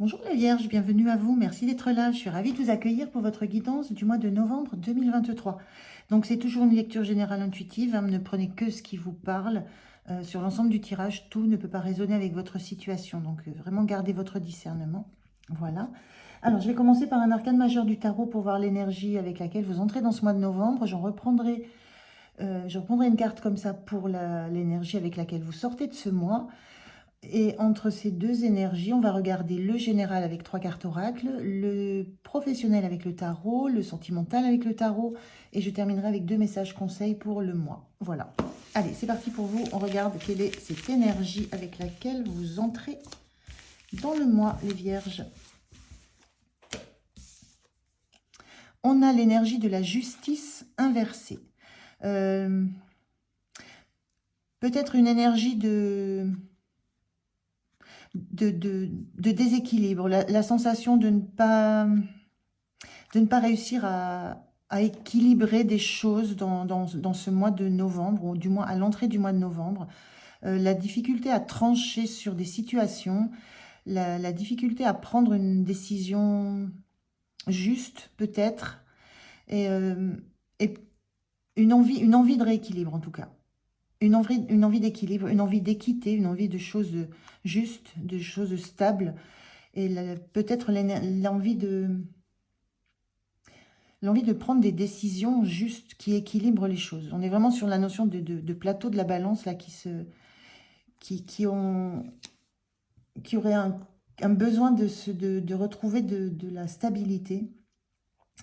Bonjour les Vierges, bienvenue à vous, merci d'être là. Je suis ravie de vous accueillir pour votre guidance du mois de novembre 2023. Donc c'est toujours une lecture générale intuitive, hein, ne prenez que ce qui vous parle. Sur l'ensemble du tirage, tout ne peut pas résonner avec votre situation, donc vraiment gardez votre discernement. Voilà. Alors je vais commencer par un arcane majeur du tarot pour voir l'énergie avec laquelle vous entrez dans ce mois de novembre. Je reprendrai une carte comme ça pour l'énergie avec laquelle vous sortez de ce mois. Et entre ces deux énergies, on va regarder le général avec 3 cartes oracles, le professionnel avec le tarot, le sentimental avec le tarot, et je terminerai avec 2 messages conseils pour le mois. Voilà. Allez, c'est parti pour vous. On regarde quelle est cette énergie avec laquelle vous entrez dans le mois, les Vierges. On a l'énergie de la justice inversée. Peut-être une énergie de déséquilibre, la sensation de ne pas réussir à équilibrer des choses dans ce mois de novembre, ou du moins à l'entrée du mois de novembre. La difficulté à trancher sur des situations, la difficulté à prendre une décision juste, peut-être, et une envie de rééquilibre, en tout cas. Une envie d'équilibre, une envie d'équité, une envie de choses justes, de choses stables, et peut-être l'envie de prendre des décisions justes qui équilibrent les choses. On est vraiment sur la notion de plateau de la balance là, qui aurait un besoin de retrouver de la stabilité,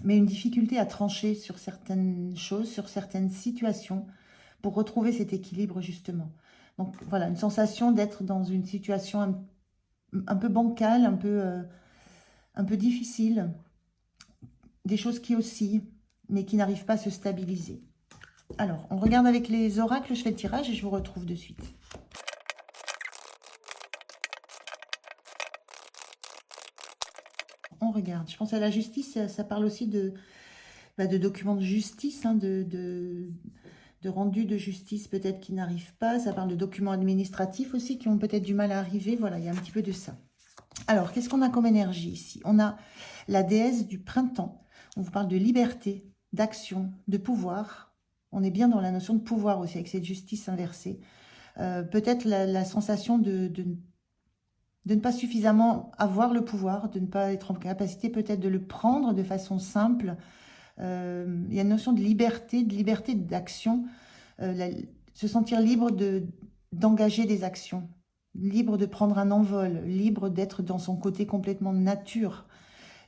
mais une difficulté à trancher sur certaines choses, sur certaines situations, pour retrouver cet équilibre justement. Donc voilà, une sensation d'être dans une situation un peu bancale, un peu difficile, des choses qui oscillent, mais qui n'arrivent pas à se stabiliser. Alors, on regarde avec les oracles, je fais le tirage et je vous retrouve de suite. On regarde, je pense à la justice, ça parle aussi de documents de justice, hein, de rendu de justice peut-être qui n'arrivent pas. Ça parle de documents administratifs aussi qui ont peut-être du mal à arriver. Voilà, il y a un petit peu de ça. Alors, qu'est-ce qu'on a comme énergie ici? On a la déesse du printemps. On vous parle de liberté, d'action, de pouvoir. On est bien dans la notion de pouvoir aussi avec cette justice inversée. Peut-être la sensation de ne pas suffisamment avoir le pouvoir, de ne pas être en capacité peut-être de le prendre de façon simple. Il y a une notion de liberté d'action, se sentir libre d'engager des actions, libre de prendre un envol, libre d'être dans son côté complètement nature,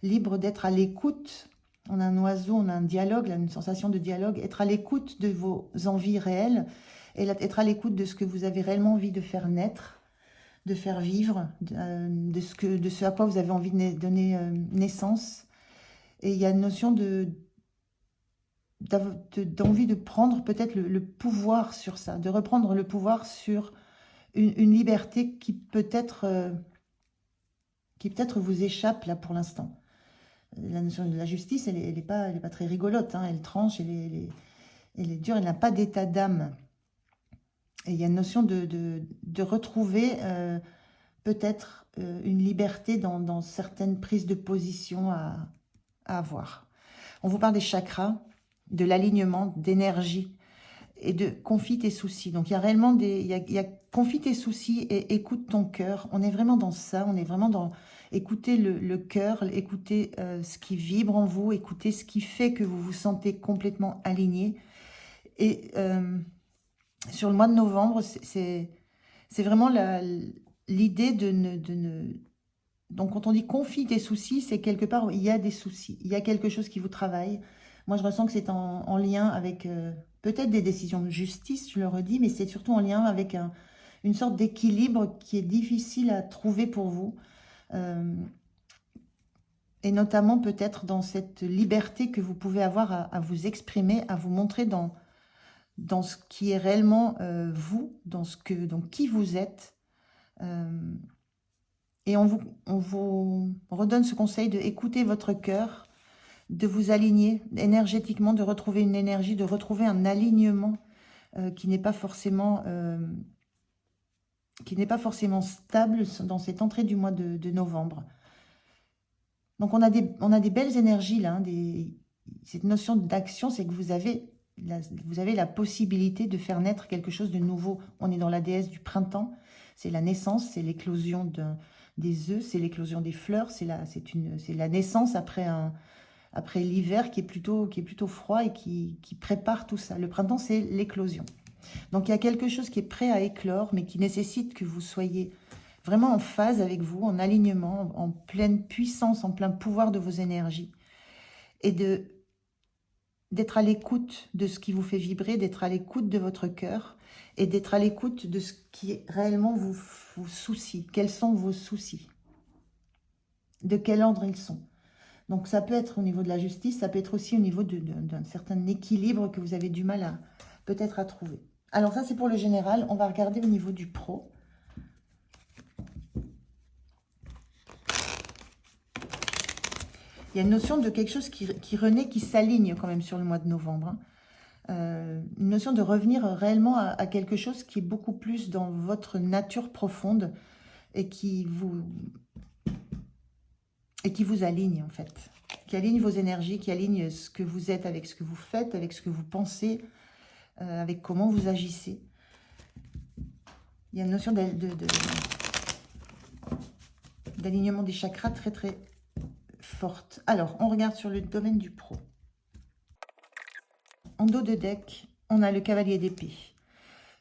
libre d'être à l'écoute. On a un oiseau, on a un dialogue, là, une sensation de dialogue, être à l'écoute de vos envies réelles, et être à l'écoute de ce que vous avez réellement envie de faire naître, de faire vivre, de ce à quoi vous avez envie de donner naissance. Et il y a une notion d'envie de prendre peut-être le pouvoir sur ça, de reprendre le pouvoir sur une liberté qui peut-être vous échappe là pour l'instant. La notion de la justice, elle est pas très rigolote, hein, elle tranche, elle est dure, elle n'a pas d'état d'âme. Et il y a une notion de retrouver peut-être une liberté dans certaines prises de position à avoir. On vous parle des chakras, de l'alignement, d'énergie et de confie tes soucis. Donc il y a réellement il y a confie tes soucis et écoute ton cœur. On est vraiment dans ça, on est vraiment dans écouter le cœur, écouter ce qui vibre en vous, écouter ce qui fait que vous vous sentez complètement aligné. Et sur le mois de novembre, c'est vraiment l'idée de ne... Donc quand on dit confie tes soucis, c'est quelque part, il y a des soucis, il y a quelque chose qui vous travaille. Moi, je ressens que c'est en lien avec peut-être des décisions de justice, je le redis, mais c'est surtout en lien avec une sorte d'équilibre qui est difficile à trouver pour vous. Et notamment peut-être dans cette liberté que vous pouvez avoir à vous exprimer, à vous montrer dans ce qui est réellement vous, dans qui vous êtes. Et on vous redonne ce conseil de écouter votre cœur, de vous aligner énergétiquement, de retrouver une énergie, de retrouver un alignement qui n'est pas forcément stable dans cette entrée du mois de novembre. Donc, on a des belles énergies, là. Hein, cette notion d'action, c'est que vous avez la possibilité de faire naître quelque chose de nouveau. On est dans la déesse du printemps. C'est la naissance, c'est l'éclosion des œufs, c'est l'éclosion des fleurs. C'est la naissance après l'hiver qui est plutôt froid et qui prépare tout ça. Le printemps, c'est l'éclosion. Donc, il y a quelque chose qui est prêt à éclore, mais qui nécessite que vous soyez vraiment en phase avec vous, en alignement, en pleine puissance, en plein pouvoir de vos énergies. Et d'être à l'écoute de ce qui vous fait vibrer, d'être à l'écoute de votre cœur et d'être à l'écoute de ce qui réellement vous soucie. Quels sont vos soucis? De quel ordre ils sont? Donc, ça peut être au niveau de la justice, ça peut être aussi au niveau d'un certain équilibre que vous avez du mal peut-être à trouver. Alors, ça, c'est pour le général. On va regarder au niveau du pro. Il y a une notion de quelque chose qui renaît, qui s'aligne quand même sur le mois de novembre. Hein. Une notion de revenir réellement à quelque chose qui est beaucoup plus dans votre nature profonde et qui vous aligne en fait. Qui aligne vos énergies, qui aligne ce que vous êtes avec ce que vous faites, avec ce que vous pensez, avec comment vous agissez. Il y a une notion d'alignement des chakras très très forte. Alors, on regarde sur le domaine du pro. En dos de deck, on a le cavalier d'épée.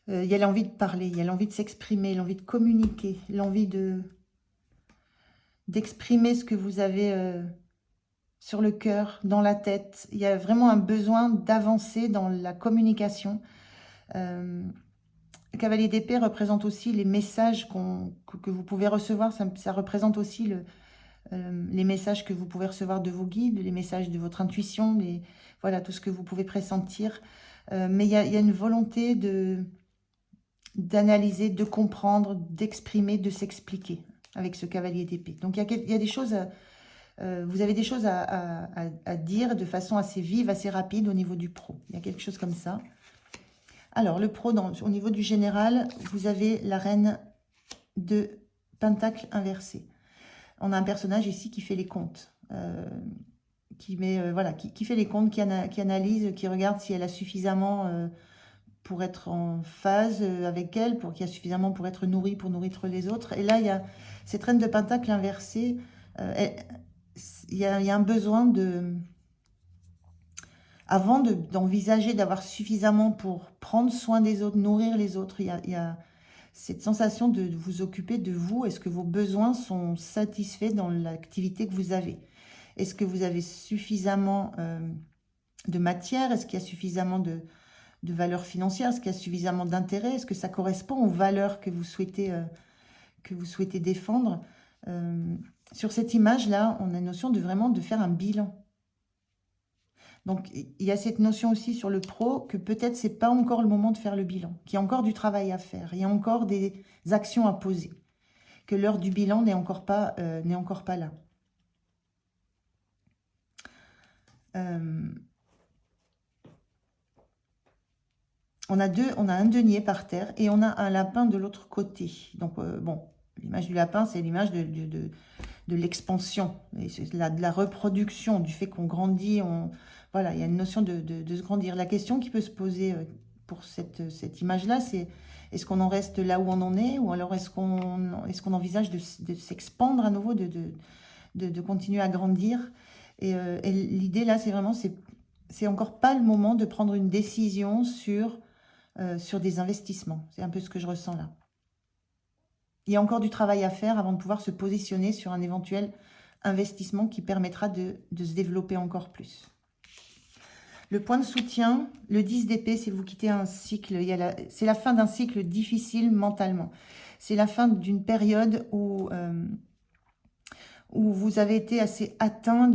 Il y a l'envie de parler, il y a l'envie de s'exprimer, l'envie de communiquer, l'envie d'exprimer ce que vous avez sur le cœur, dans la tête. Il y a vraiment un besoin d'avancer dans la communication. Le cavalier d'épée représente aussi les messages que vous pouvez recevoir. Ça représente aussi les messages que vous pouvez recevoir de vos guides, les messages de votre intuition, voilà, tout ce que vous pouvez pressentir. Mais il y a une volonté d'analyser, de comprendre, d'exprimer, de s'expliquer avec ce cavalier d'épée. Donc, il y a des choses, vous avez des choses à dire de façon assez vive, assez rapide au niveau du pro. Il y a quelque chose comme ça. Alors, le pro, au niveau du général, vous avez la reine de Pentacle inversée. On a un personnage ici qui fait les comptes, qui fait les comptes, qui analyse, qui regarde si elle a suffisamment pour être en phase avec elle, qu'il y a suffisamment pour être nourrie, pour nourrir les autres. Et là, il y a cette reine de Pentacle inversée, il y a un besoin avant d'envisager d'avoir suffisamment pour prendre soin des autres, nourrir les autres, il y a cette sensation de vous occuper de vous. Est-ce que vos besoins sont satisfaits dans l'activité que vous avez? Est-ce que vous avez suffisamment de matière? Est-ce qu'il y a suffisamment de valeur financière? Est-ce qu'il y a suffisamment d'intérêt? Est-ce que ça correspond aux valeurs que vous souhaitez défendre? Sur cette image-là, on a une notion de faire un bilan. Donc, il y a cette notion aussi sur le pro que peut-être c'est pas encore le moment de faire le bilan, qu'il y a encore du travail à faire, il y a encore des actions à poser, que l'heure du bilan n'est encore pas là. On a un denier par terre et on a un lapin de l'autre côté. Donc, bon, l'image du lapin, c'est l'image de l'expansion, de la reproduction, du fait qu'on grandit. Voilà, il y a une notion de se grandir. La question qui peut se poser pour cette image-là, c'est est-ce qu'on en reste là où on en est, ou alors est-ce qu'on envisage de s'expandre à nouveau, de continuer à grandir. Et l'idée là, c'est vraiment, c'est encore pas le moment de prendre une décision sur des investissements. C'est un peu ce que je ressens là. Il y a encore du travail à faire avant de pouvoir se positionner sur un éventuel investissement qui permettra de se développer encore plus. Le point de soutien, le 10 d'épée, c'est vous quittez un cycle. C'est la fin d'un cycle difficile mentalement. C'est la fin d'une période où vous avez été assez atteint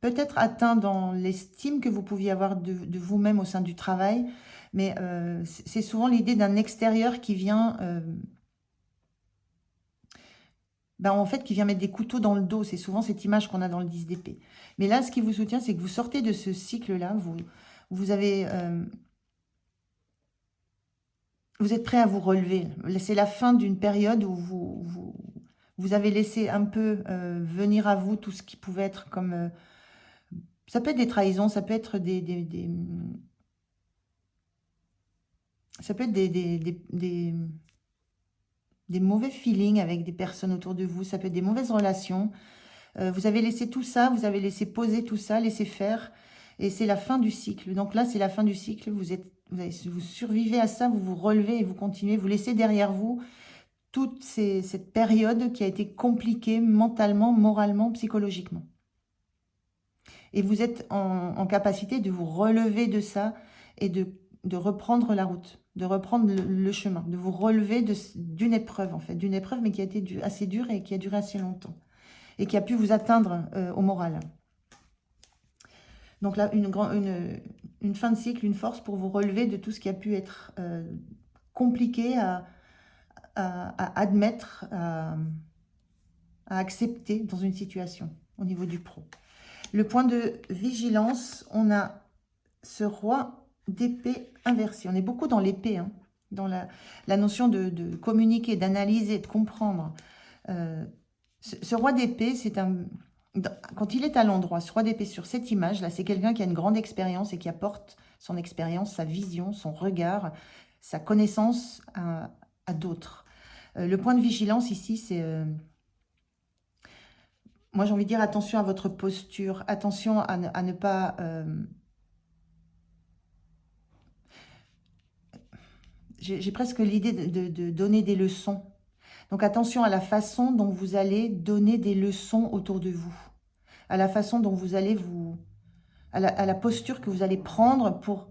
peut-être atteint dans l'estime que vous pouviez avoir de vous-même au sein du travail. Mais c'est souvent l'idée d'un extérieur qui vient... en fait, qui vient mettre des couteaux dans le dos. C'est souvent cette image qu'on a dans le 10 d'épée. Mais là, ce qui vous soutient, c'est que vous sortez de ce cycle-là. Vous êtes prêt à vous relever. C'est la fin d'une période où vous avez laissé un peu venir à vous tout ce qui pouvait être comme... ça peut être des trahisons, ça peut être ça peut être des mauvais feelings avec des personnes autour de vous, ça peut être des mauvaises relations. Vous avez laissé tout ça, vous avez laissé poser tout ça, laissé faire, et c'est la fin du cycle. Donc là, c'est la fin du cycle, vous survivez à ça, vous vous relevez et vous continuez, vous laissez derrière vous toute cette période qui a été compliquée mentalement, moralement, psychologiquement. Et vous êtes en capacité de vous relever de ça et de reprendre la route, de reprendre le chemin, de vous relever d'une épreuve, en fait, d'une épreuve, mais qui a été assez dure et qui a duré assez longtemps, et qui a pu vous atteindre au moral. Donc là, une fin de cycle, une force pour vous relever de tout ce qui a pu être compliqué à admettre, à accepter dans une situation au niveau du pro. Le point de vigilance, on a ce roi d'épée inversé. On est beaucoup dans l'épée, hein, dans la notion de communiquer, d'analyser, de comprendre. Ce roi d'épée, quand il est à l'endroit, ce roi d'épée sur cette image, là, c'est quelqu'un qui a une grande expérience et qui apporte son expérience, sa vision, son regard, sa connaissance à d'autres. Le point de vigilance ici, c'est... moi, j'ai envie de dire attention à votre posture, attention à ne pas... j'ai presque l'idée de donner des leçons. Donc, attention à la façon dont vous allez donner des leçons autour de vous, à la façon dont vous allez à la posture que vous allez prendre pour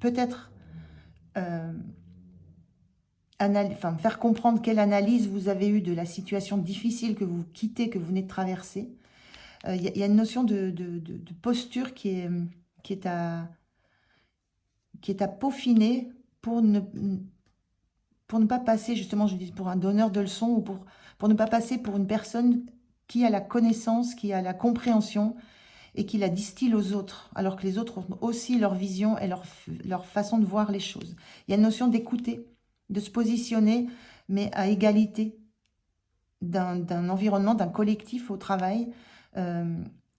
peut-être faire comprendre quelle analyse vous avez eue de la situation difficile que vous quittez, que vous venez de traverser. Il y a une notion de posture qui est à peaufiner pour ne pas passer, justement, je dis pour un donneur de leçons, ou pour ne pas passer pour une personne qui a la connaissance, qui a la compréhension et qui la distille aux autres, alors que les autres ont aussi leur vision et leur façon de voir les choses. Il y a une notion d'écouter, de se positionner, mais à égalité d'un environnement, d'un collectif au travail,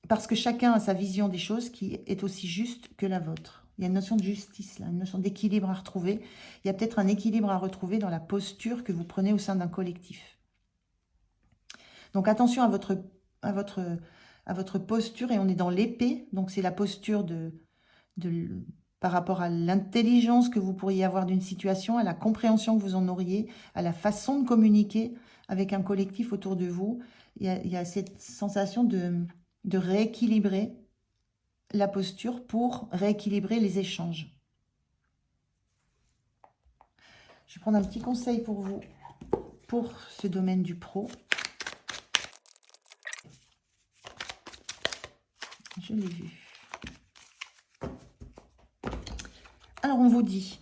parce que chacun a sa vision des choses qui est aussi juste que la vôtre. Il y a une notion de justice, là, une notion d'équilibre à retrouver. Il y a peut-être un équilibre à retrouver dans la posture que vous prenez au sein d'un collectif. Donc attention à votre posture, et on est dans l'épée, donc c'est la posture par rapport à l'intelligence que vous pourriez avoir d'une situation, à la compréhension que vous en auriez, à la façon de communiquer avec un collectif autour de vous. Il y a cette sensation de rééquilibrer la posture pour rééquilibrer les échanges. Je vais prendre un petit conseil pour vous, pour ce domaine du pro. Je l'ai vu. Alors, on vous dit,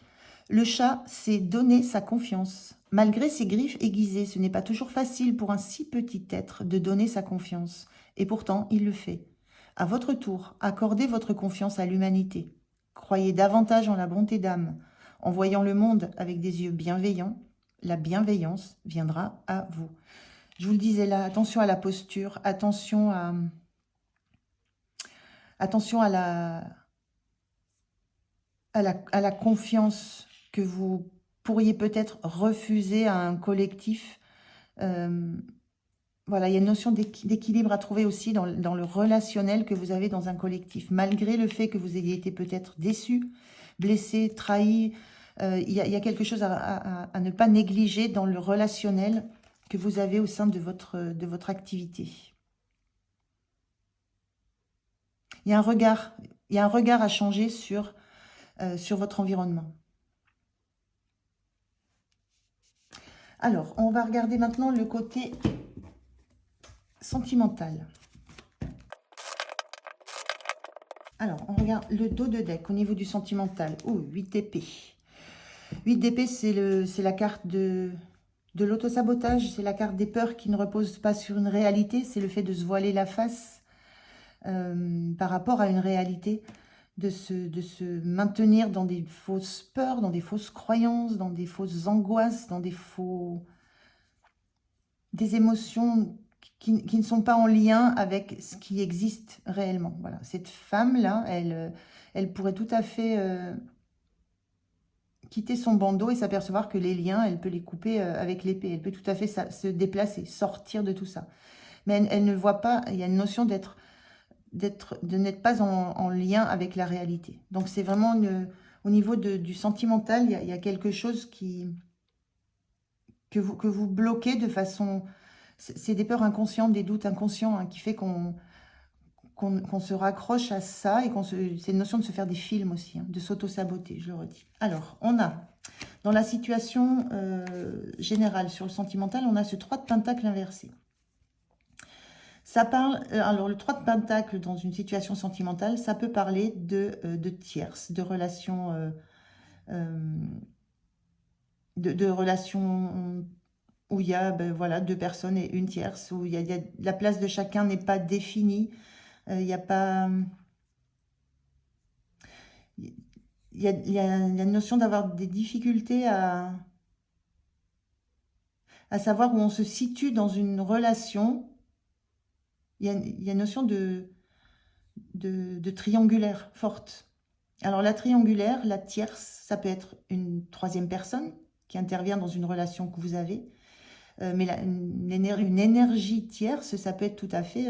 le chat, c'est donner sa confiance. Malgré ses griffes aiguisées, ce n'est pas toujours facile pour un si petit être de donner sa confiance. Et pourtant, il le fait. À votre tour, accordez votre confiance à l'humanité. Croyez davantage en la bonté d'âme. En voyant le monde avec des yeux bienveillants, la bienveillance viendra à vous. Je vous le disais là, attention à la posture, attention à la confiance que vous pourriez peut-être refuser à un collectif. Voilà, il y a une notion d'équilibre à trouver aussi dans le relationnel que vous avez dans un collectif. Malgré le fait que vous ayez été peut-être déçu, blessé, trahi, il y a quelque chose à ne pas négliger dans le relationnel que vous avez au sein de votre activité. Il y a un regard à changer sur votre environnement. Alors, on va regarder maintenant le côté sentimental. Alors, on regarde le dos de deck au niveau du sentimental. Oh, 8 d'épée. 8 d'épée, c'est la carte de l'autosabotage. C'est la carte des peurs qui ne repose pas sur une réalité. C'est le fait de se voiler la face par rapport à une réalité. De se maintenir dans des fausses peurs, dans des fausses croyances, dans des fausses angoisses, dans des faux des émotions qui ne sont pas en lien avec ce qui existe réellement. Voilà. Cette femme-là, elle pourrait tout à fait quitter son bandeau et s'apercevoir que les liens, elle peut les couper avec l'épée. Elle peut tout à fait se déplacer, sortir de tout ça. Mais elle ne voit pas, il y a une notion de n'être pas en lien avec la réalité. Donc c'est vraiment au niveau du sentimental, il y a quelque chose que vous bloquez de façon... C'est des peurs inconscientes, des doutes inconscients qui fait qu'on se raccroche à ça et c'est une notion de se faire des films aussi, de s'auto-saboter, je le redis. Alors, on a, dans la situation générale sur le sentimental, on a ce 3 de pentacle inversé. Ça parle, alors le 3 de pentacle dans une situation sentimentale, ça peut parler de tierces, de relations, de relations où il y a voilà, 2 personnes et une tierce, où la place de chacun n'est pas définie, il n'y a pas... Il y a une notion d'avoir des difficultés à savoir où on se situe dans une relation. Il y a une notion de triangulaire forte. Alors la triangulaire, la tierce, ça peut être une 3e personne qui intervient dans une relation que vous avez. Mais une énergie tierce, ça peut être tout à fait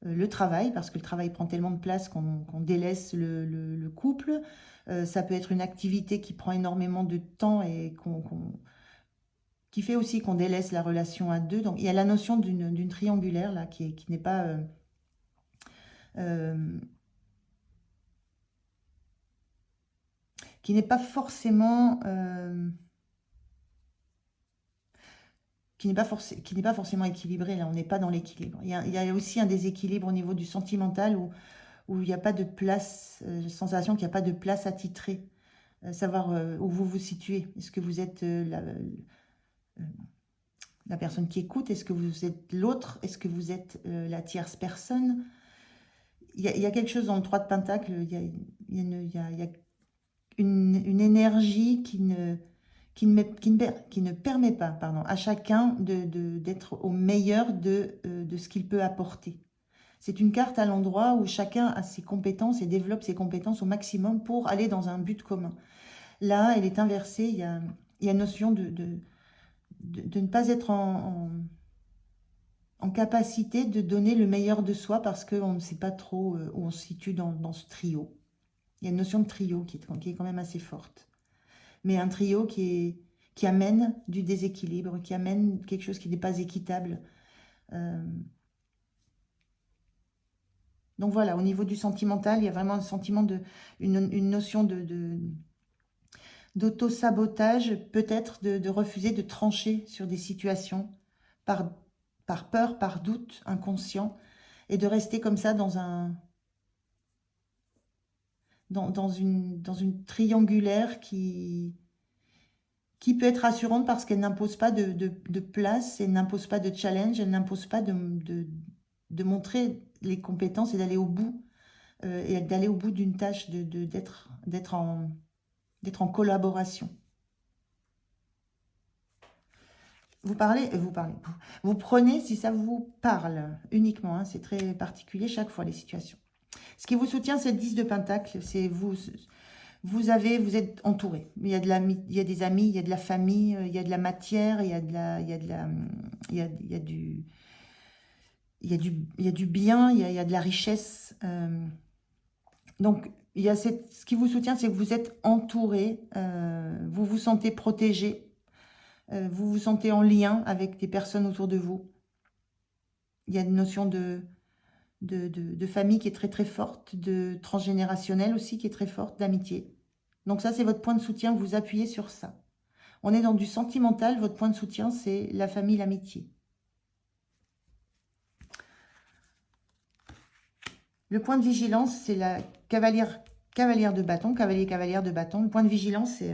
le travail, parce que le travail prend tellement de place qu'on délaisse le couple. Ça peut être une activité qui prend énormément de temps et qui fait aussi qu'on délaisse la relation à 2. Donc il y a la notion d'une triangulaire là qui n'est pas... qui n'est pas forcément... qui n'est pas forcément équilibré. Là, on n'est pas dans l'équilibre. Il y a aussi un déséquilibre au niveau du sentimental où il n'y a pas de place, sensation qu'il n'y a pas de place attitrée. Savoir où vous vous situez. Est-ce que vous êtes la personne qui écoute? Est-ce que vous êtes l'autre? Est-ce que vous êtes la tierce personne? Il y a quelque chose dans le 3 de pentacle, il y a une énergie qui ne permet pas, pardon, à chacun d'être au meilleur de ce qu'il peut apporter. C'est une carte à l'endroit où chacun a ses compétences et développe ses compétences au maximum pour aller dans un but commun. Là, elle est inversée, il y a une notion de ne pas être en capacité de donner le meilleur de soi parce qu'on ne sait pas trop où on se situe dans ce trio. Il y a une notion de trio qui est quand même assez forte. Mais un trio qui amène du déséquilibre, qui amène quelque chose qui n'est pas équitable. Donc voilà, au niveau du sentimental, il y a vraiment un sentiment une notion d'auto-sabotage, peut-être de refuser de trancher sur des situations par peur, par doute inconscient, et de rester comme ça dans une triangulaire qui peut être rassurante parce qu'elle n'impose pas de place, elle n'impose pas de challenge, elle n'impose pas de montrer les compétences et d'aller au bout, et d'aller au bout d'une tâche, d'être en collaboration. Vous prenez si ça vous parle uniquement, hein, c'est très particulier chaque fois les situations. Ce qui vous soutient, c'est le 10 de pentacle, c'est vous êtes entouré. Il y a des amis, il y a de la famille, il y a de la matière, il y a du bien, il y a de la richesse. Donc, ce qui vous soutient, c'est que vous êtes entouré, vous vous sentez protégé, vous vous sentez en lien avec des personnes autour de vous. Il y a une notion de famille qui est très très forte, de transgénérationnel aussi qui est très forte, d'amitié. Donc ça, c'est votre point de soutien, vous appuyez sur ça. On est dans du sentimental, votre point de soutien, c'est la famille, l'amitié. Le point de vigilance, c'est la cavalière de bâton, cavalière de bâton. Le point de vigilance, c'est...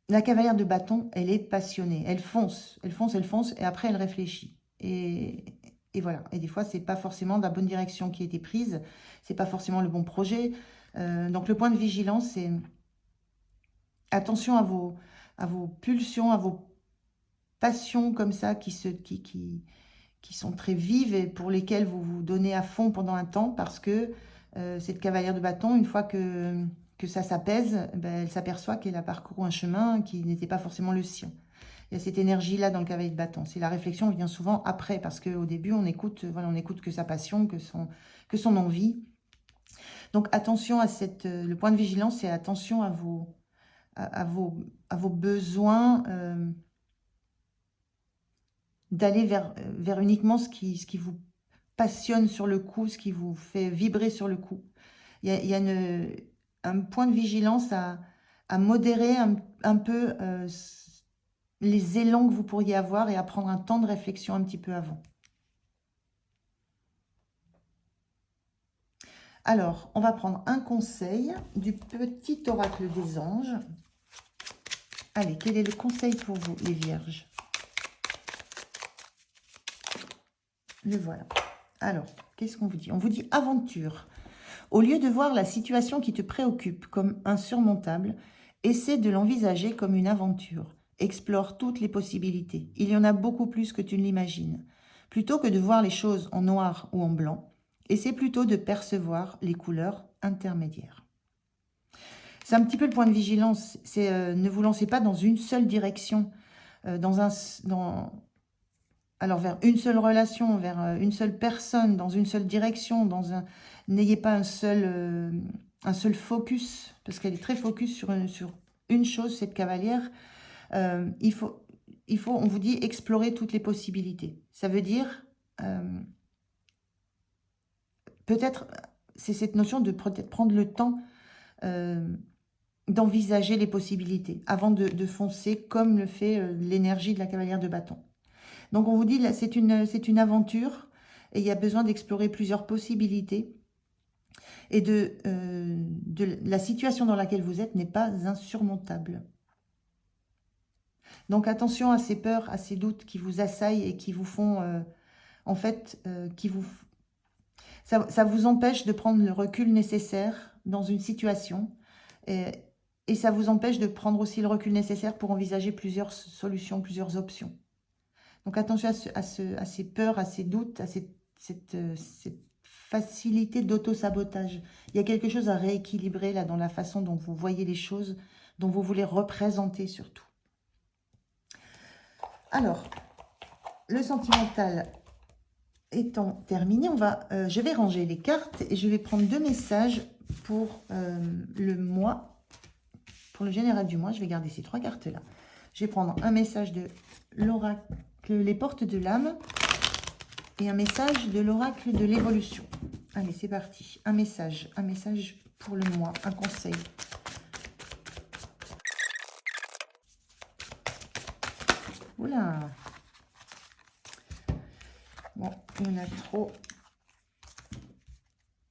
la cavalière de bâton, elle est passionnée. Elle fonce, et après, elle réfléchit. Et voilà. Et des fois, c'est pas forcément la bonne direction qui a été prise. C'est pas forcément le bon projet. Donc, le point de vigilance, c'est attention à vos pulsions, à vos passions comme ça qui sont très vives et pour lesquelles vous vous donnez à fond pendant un temps, parce que cette cavalière de bâton, une fois que ça s'apaise, ben, elle s'aperçoit qu'elle a parcouru un chemin qui n'était pas forcément le sien. Il y a cette énergie-là dans le cavalier de bâton. C'est la réflexion vient souvent après, parce qu'au début, on écoute, voilà, on écoute que sa passion, que son envie. Donc attention à le point de vigilance, c'est attention à vos besoins, d'aller vers uniquement ce qui vous passionne sur le coup, ce qui vous fait vibrer sur le coup. Il y a un point de vigilance à modérer un peu les élans que vous pourriez avoir et à prendre un temps de réflexion un petit peu avant. Alors, on va prendre un conseil du petit oracle des anges. Allez, quel est le conseil pour vous, les vierges? Le voilà. Alors, qu'est-ce qu'on vous dit? On vous dit aventure. Au lieu de voir la situation qui te préoccupe comme insurmontable, essaie de l'envisager comme une aventure. Explore toutes les possibilités. Il y en a beaucoup plus que tu ne l'imagines. Plutôt que de voir les choses en noir ou en blanc, essaie plutôt de percevoir les couleurs intermédiaires. C'est un petit peu le point de vigilance. C'est ne vous lancez pas dans une seule direction, alors vers une seule relation, vers une seule personne, dans une seule direction, n'ayez pas un seul focus, parce qu'elle est très focus sur une chose, cette cavalière. Il faut, on vous dit, explorer toutes les possibilités. Ça veut dire, peut-être, c'est cette notion de peut-être prendre le temps d'envisager les possibilités, avant de foncer comme le fait l'énergie de la cavalière de bâton. Donc on vous dit, là, c'est une aventure, et il y a besoin d'explorer plusieurs possibilités, et la situation dans laquelle vous êtes n'est pas insurmontable. Donc attention à ces peurs, à ces doutes qui vous assaillent et qui vous font, en fait, ça vous empêche de prendre le recul nécessaire dans une situation, et ça vous empêche de prendre aussi le recul nécessaire pour envisager plusieurs solutions, plusieurs options. Donc attention à ces peurs, à ces doutes, à cette facilité d'auto-sabotage. Il y a quelque chose à rééquilibrer là dans la façon dont vous voyez les choses, dont vous voulez représenter surtout. Alors, le sentimental étant terminé, je vais ranger les cartes et je vais prendre 2 messages pour le mois, pour le général du mois. Je vais garder ces 3 cartes-là. Je vais prendre un message de l'oracle, les portes de l'âme, et un message de l'oracle de l'évolution. Allez, c'est parti. Un message pour le mois, un conseil. Oula. Bon, il y en a trop.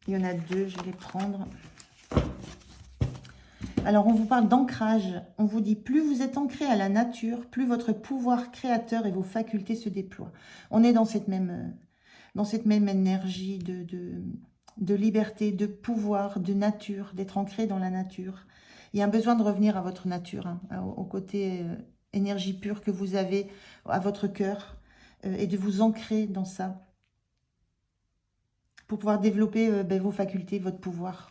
Il y en a 2, je vais les prendre. Alors, on vous parle d'ancrage. On vous dit, plus vous êtes ancré à la nature, plus votre pouvoir créateur et vos facultés se déploient. On est dans cette même énergie de liberté, de pouvoir, de nature, d'être ancré dans la nature. Il y a un besoin de revenir à votre nature, hein, au côté énergie pure que vous avez, à votre cœur, et de vous ancrer dans ça pour pouvoir développer vos facultés, votre pouvoir.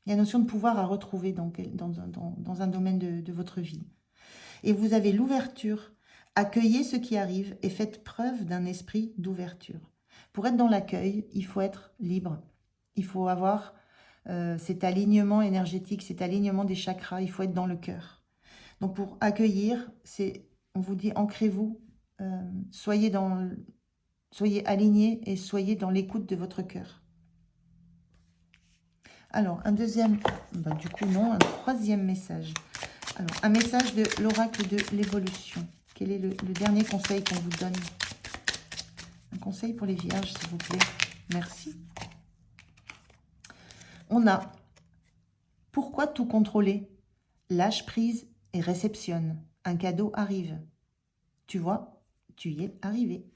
Il y a une notion de pouvoir à retrouver dans un domaine de votre vie. Et vous avez l'ouverture. Accueillez ce qui arrive et faites preuve d'un esprit d'ouverture. Pour être dans l'accueil, il faut être libre. Il faut avoir cet alignement énergétique, cet alignement des chakras. Il faut être dans le cœur. Donc pour accueillir, on vous dit, ancrez-vous, soyez alignés et soyez dans l'écoute de votre cœur. Alors, un deuxième, du coup non, un troisième message. Alors, un message de l'oracle de l'évolution. Quel est le dernier conseil qu'on vous donne? Un conseil pour les vierges, s'il vous plaît. Merci. On a, pourquoi tout contrôler? Lâche prise et réceptionne. Un cadeau arrive. Tu vois, tu y es arrivé.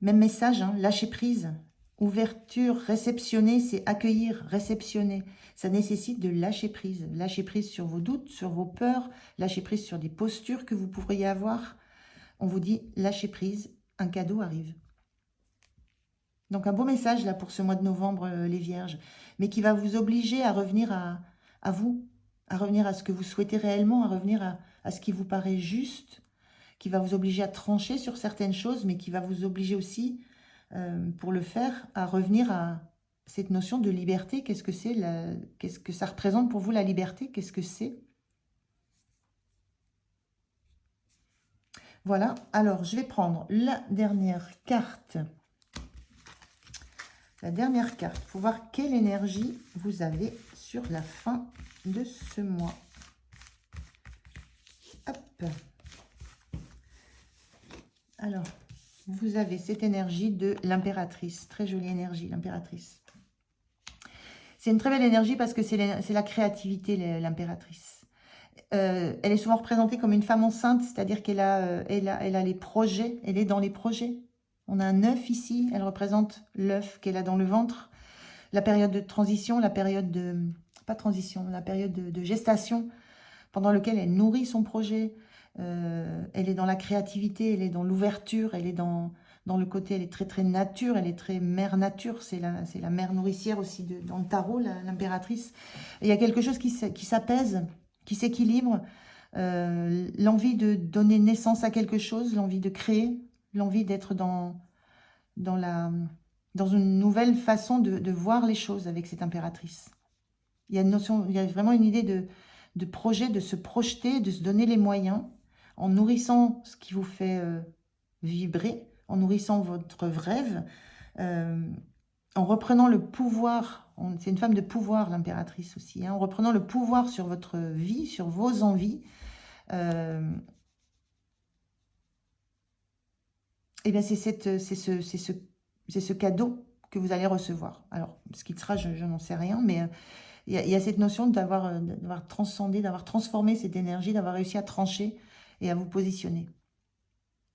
Même message, hein, lâcher prise. Ouverture, réceptionner, c'est accueillir, réceptionner. Ça nécessite de lâcher prise. Lâcher prise sur vos doutes, sur vos peurs, lâcher prise sur des postures que vous pourriez avoir. on vous dit lâchez prise, un cadeau arrive. Donc un beau message là pour ce mois de novembre, les Vierges, mais qui va vous obliger à revenir à vous, à revenir à ce que vous souhaitez réellement, à revenir à ce qui vous paraît juste, qui va vous obliger à trancher sur certaines choses, mais qui va vous obliger aussi, pour le faire, à revenir à cette notion de liberté. Qu'est-ce que c'est, qu'est-ce que ça représente pour vous la liberté? Qu'est-ce que c'est? Voilà, alors je vais prendre la dernière carte. La dernière carte, pour voir quelle énergie vous avez sur la fin de ce mois. Hop. Alors, vous avez cette énergie de l'impératrice. Très jolie énergie, l'impératrice. C'est une très belle énergie parce que c'est la créativité, l'impératrice. Elle est souvent représentée comme une femme enceinte, c'est-à-dire qu'elle elle a les projets, elle est dans les projets. On a un œuf ici, elle représente l'œuf qu'elle a dans le ventre. La période de transition, la période de... pas transition, la période de gestation pendant laquelle elle nourrit son projet. Elle est dans la créativité, elle est dans l'ouverture, elle est dans le côté, elle est très très nature, elle est très mère nature, c'est la mère nourricière aussi dans le tarot, l'impératrice. Il y a quelque chose qui s'apaise, qui s'équilibre, l'envie de donner naissance à quelque chose, l'envie de créer, l'envie d'être dans une nouvelle façon de voir les choses avec cette impératrice. Il y a une notion, il y a vraiment une idée de projet, de se projeter, de se donner les moyens, en nourrissant ce qui vous fait vibrer, en nourrissant votre rêve, en reprenant le pouvoir. C'est une femme de pouvoir, l'impératrice aussi, hein, en reprenant le pouvoir sur votre vie, sur vos envies. Et bien c'est ce cadeau que vous allez recevoir. Alors, ce qui sera, je n'en sais rien, mais il y a cette notion d'avoir transcendé, d'avoir transformé cette énergie, d'avoir réussi à trancher et à vous positionner.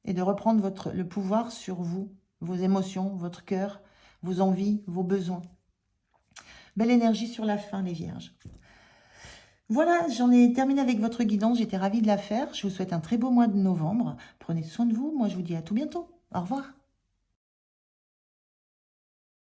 Et de reprendre le pouvoir sur vous, vos émotions, votre cœur, vos envies, vos besoins. Belle énergie sur la fin, les Vierges. Voilà, j'en ai terminé avec votre guidance. J'étais ravie de la faire. Je vous souhaite un très beau mois de novembre. Prenez soin de vous. Moi, je vous dis à tout bientôt. Au revoir.